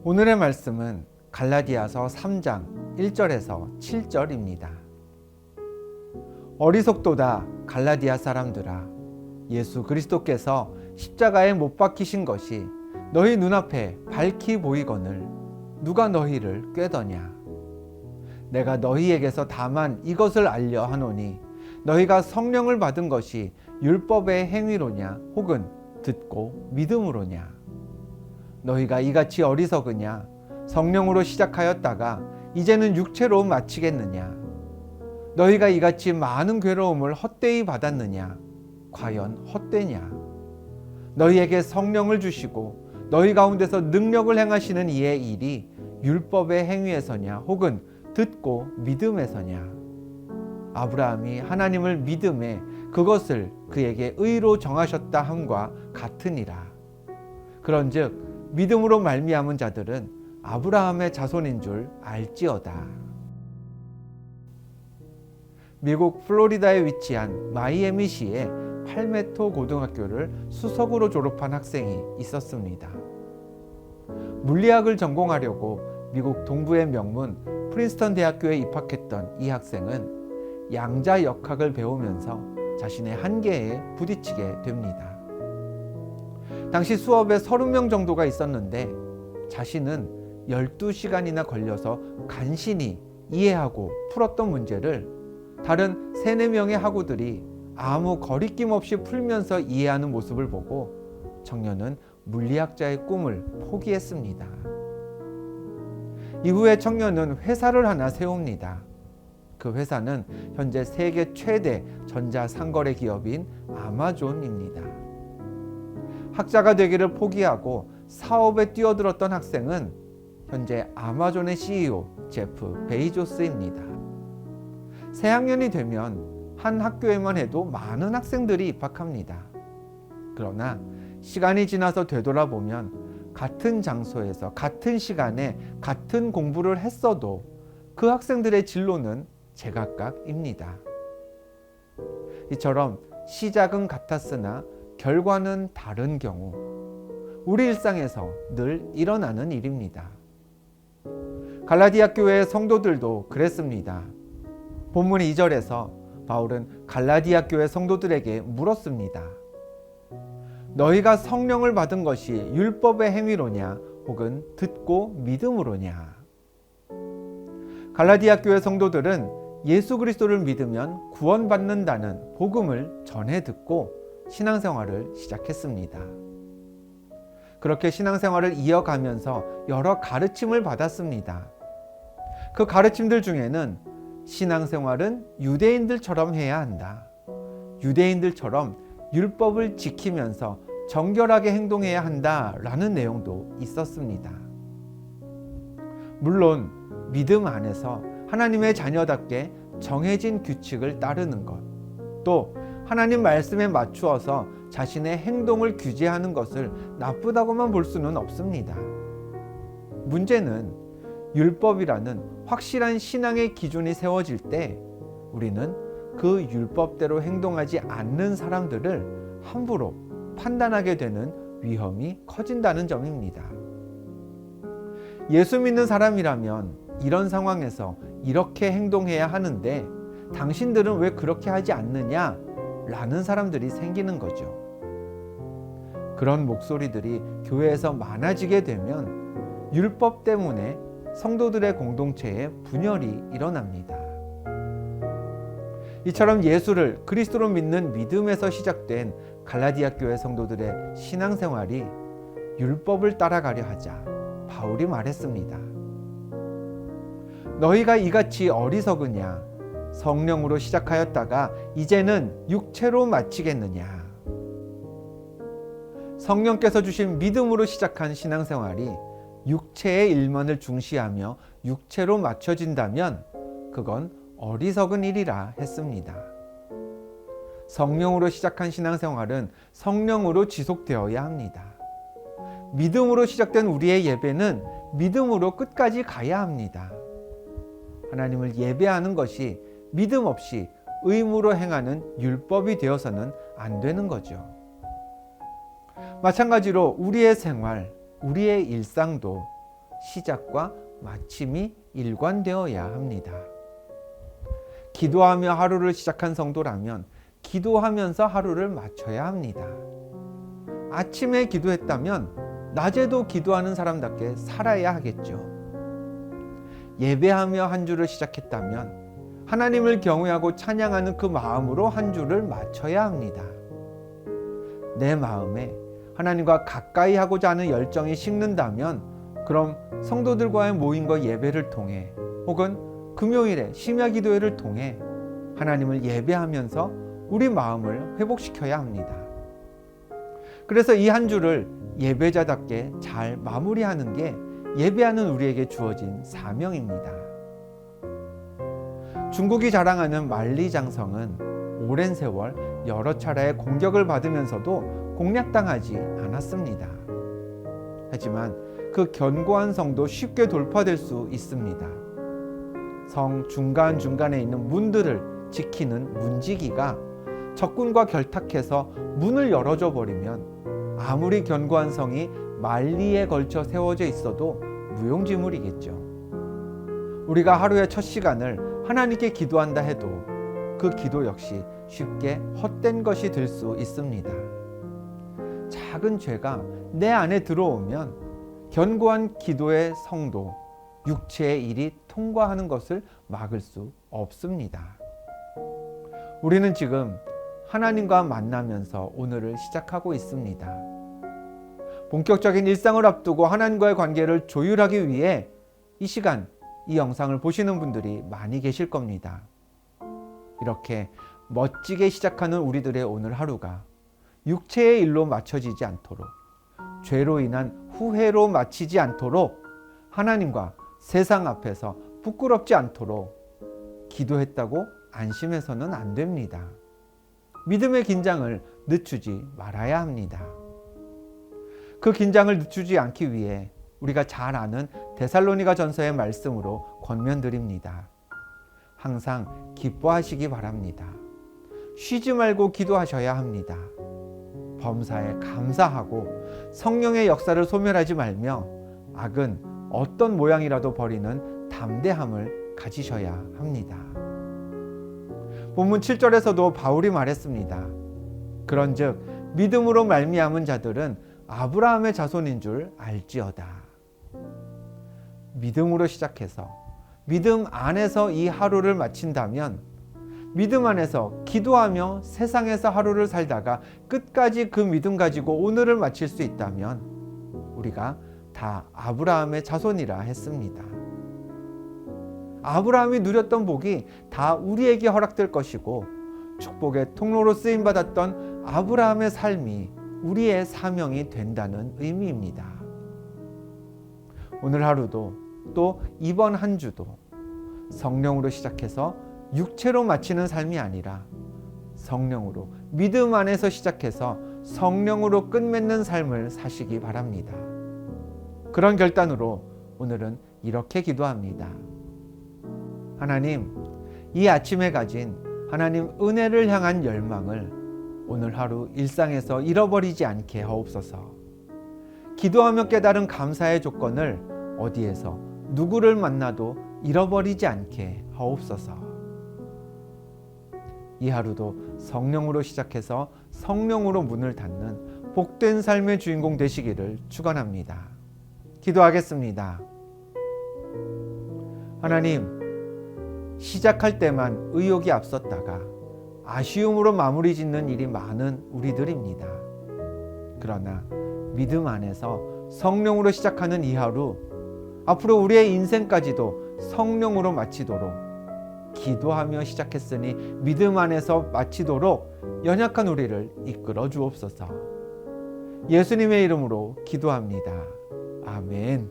오늘의 말씀은 갈라디아서 3장 1절에서 7절입니다. 어리석도다 갈라디아 사람들아, 예수 그리스도께서 십자가에 못 박히신 것이 너희 눈앞에 밝히 보이거늘 누가 너희를 꾀더냐. 내가 너희에게서 다만 이것을 알려 하노니 너희가 성령을 받은 것이 율법의 행위로냐 혹은 듣고 믿음으로냐. 너희가 이같이 어리석으냐. 성령으로 시작하였다가 이제는 육체로 마치겠느냐. 너희가 이같이 많은 괴로움을 헛되이 받았느냐. 과연 헛되냐. 너희에게 성령을 주시고 너희 가운데서 능력을 행하시는 이의 일이 율법의 행위에서냐 혹은 듣고 믿음에서냐. 아브라함이 하나님을 믿음에 그것을 그에게 의로 정하셨다 함과 같으니라. 그런즉 믿음으로 말미암은 자들은 아브라함의 자손인 줄 알지어다. 미국 플로리다에 위치한 마이애미시의 팔메토 고등학교를 수석으로 졸업한 학생이 있었습니다. 물리학을 전공하려고 미국 동부의 명문 프린스턴 대학교에 입학했던 이 학생은 양자역학을 배우면서 자신의 한계에 부딪히게 됩니다. 당시 수업에 30명 정도가 있었는데 자신은 12시간이나 걸려서 간신히 이해하고 풀었던 문제를 다른 3, 4명의 학우들이 아무 거리낌 없이 풀면서 이해하는 모습을 보고 청년은 물리학자의 꿈을 포기했습니다. 이후에 청년은 회사를 하나 세웁니다. 그 회사는 현재 세계 최대 전자상거래 기업인 아마존입니다. 학자가 되기를 포기하고 사업에 뛰어들었던 학생은 현재 아마존의 CEO 제프 베이조스입니다. 새학년이 되면 한 학교에만 해도 많은 학생들이 입학합니다. 그러나 시간이 지나서 되돌아보면 같은 장소에서 같은 시간에 같은 공부를 했어도 그 학생들의 진로는 제각각입니다. 이처럼 시작은 같았으나 결과는 다른 경우, 우리 일상에서 늘 일어나는 일입니다. 갈라디아 교회의 성도들도 그랬습니다. 본문 2절에서 바울은 갈라디아 교회 성도들에게 물었습니다. 너희가 성령을 받은 것이 율법의 행위로냐 혹은 듣고 믿음으로냐. 갈라디아 교회 성도들은 예수 그리스도를 믿으면 구원받는다는 복음을 전해 듣고 신앙생활을 시작했습니다. 그렇게 신앙생활을 이어가면서 여러 가르침을 받았습니다. 그 가르침들 중에는 신앙생활은 유대인들처럼 해야 한다. 유대인들처럼 율법을 지키면서 정결하게 행동해야 한다라는 내용도 있었습니다. 물론 믿음 안에서 하나님의 자녀답게 정해진 규칙을 따르는 것, 또 하나님 말씀에 맞추어서 자신의 행동을 규제하는 것을 나쁘다고만 볼 수는 없습니다. 문제는 율법이라는 확실한 신앙의 기준이 세워질 때 우리는 그 율법대로 행동하지 않는 사람들을 함부로 판단하게 되는 위험이 커진다는 점입니다. 예수 믿는 사람이라면 이런 상황에서 이렇게 행동해야 하는데 당신들은 왜 그렇게 하지 않느냐? 라는 사람들이 생기는 거죠. 그런 목소리들이 교회에서 많아지게 되면 율법 때문에 성도들의 공동체에 분열이 일어납니다. 이처럼 예수를 그리스도로 믿는 믿음에서 시작된 갈라디아 교회 성도들의 신앙생활이 율법을 따라가려 하자 바울이 말했습니다. 너희가 이같이 어리석으냐. 성령으로 시작하였다가 이제는 육체로 마치겠느냐. 성령께서 주신 믿음으로 시작한 신앙생활이 육체의 일만을 중시하며 육체로 맞춰진다면 그건 어리석은 일이라 했습니다. 성령으로 시작한 신앙생활은 성령으로 지속되어야 합니다. 믿음으로 시작된 우리의 예배는 믿음으로 끝까지 가야 합니다. 하나님을 예배하는 것이 믿음 없이 의무로 행하는 율법이 되어서는 안 되는 거죠. 마찬가지로 우리의 생활, 우리의 일상도 시작과 마침이 일관되어야 합니다. 기도하며 하루를 시작한 성도라면 기도하면서 하루를 마쳐야 합니다. 아침에 기도했다면 낮에도 기도하는 사람답게 살아야 하겠죠. 예배하며 한 주를 시작했다면 하나님을 경외하고 찬양하는 그 마음으로 한 주를 마쳐야 합니다. 내 마음에 하나님과 가까이 하고자 하는 열정이 식는다면 그럼 성도들과의 모임과 예배를 통해 혹은 금요일에 심야 기도회를 통해 하나님을 예배하면서 우리 마음을 회복시켜야 합니다. 그래서 이 한 주를 예배자답게 잘 마무리하는 게 예배하는 우리에게 주어진 사명입니다. 중국이 자랑하는 만리장성은 오랜 세월 여러 차례의 공격을 받으면서도 공략당하지 않았습니다. 하지만 그 견고한 성도 쉽게 돌파될 수 있습니다. 성 중간중간에 있는 문들을 지키는 문지기가 적군과 결탁해서 문을 열어줘 버리면 아무리 견고한 성이 만리에 걸쳐 세워져 있어도 무용지물이겠죠. 우리가 하루의 첫 시간을 하나님께 기도한다 해도 그 기도 역시 쉽게 헛된 것이 될 수 있습니다. 작은 죄가 내 안에 들어오면 견고한 기도의 성도, 육체의 일이 통과하는 것을 막을 수 없습니다. 우리는 지금 하나님과 만나면서 오늘을 시작하고 있습니다. 본격적인 일상을 앞두고 하나님과의 관계를 조율하기 위해 이 시간, 이 영상을 보시는 분들이 많이 계실 겁니다. 이렇게 멋지게 시작하는 우리들의 오늘 하루가 육체의 일로 맞춰지지 않도록, 죄로 인한 후회로 마치지 않도록, 하나님과 세상 앞에서 부끄럽지 않도록 기도했다고 안심해서는 안 됩니다. 믿음의 긴장을 늦추지 말아야 합니다. 그 긴장을 늦추지 않기 위해 우리가 잘 아는 데살로니가 전서의 말씀으로 권면드립니다. 항상 기뻐하시기 바랍니다. 쉬지 말고 기도하셔야 합니다. 범사에 감사하고 성령의 역사를 소멸하지 말며 악은 어떤 모양이라도 버리는 담대함을 가지셔야 합니다. 본문 7절에서도 바울이 말했습니다. 그런즉 믿음으로 말미암은 자들은 아브라함의 자손인 줄 알지어다. 믿음으로 시작해서 믿음 안에서 이 하루를 마친다면, 믿음 안에서 기도하며 세상에서 하루를 살다가 끝까지 그 믿음 가지고 오늘을 마칠 수 있다면 우리가 다 아브라함의 자손이라 했습니다. 아브라함이 누렸던 복이 다 우리에게 허락될 것이고 축복의 통로로 쓰임받았던 아브라함의 삶이 우리의 사명이 된다는 의미입니다. 오늘 하루도 또 이번 한 주도 성령으로 시작해서 육체로 마치는 삶이 아니라 성령으로, 믿음 안에서 시작해서 성령으로 끝맺는 삶을 사시기 바랍니다. 그런 결단으로 오늘은 이렇게 기도합니다. 하나님, 이 아침에 가진 하나님 은혜를 향한 열망을 오늘 하루 일상에서 잃어버리지 않게 하옵소서. 기도하며 깨달은 감사의 조건을 어디에서 누구를 만나도 잃어버리지 않게 하옵소서. 이 하루도 성령으로 시작해서 성령으로 문을 닫는 복된 삶의 주인공 되시기를 축원합니다. 기도하겠습니다. 하나님, 시작할 때만 의욕이 앞섰다가 아쉬움으로 마무리 짓는 일이 많은 우리들입니다. 그러나 믿음 안에서 성령으로 시작하는 이 하루, 앞으로 우리의 인생까지도 성령으로 마치도록, 기도하며 시작했으니 믿음 안에서 마치도록 연약한 우리를 이끌어 주옵소서. 예수님의 이름으로 기도합니다. 아멘.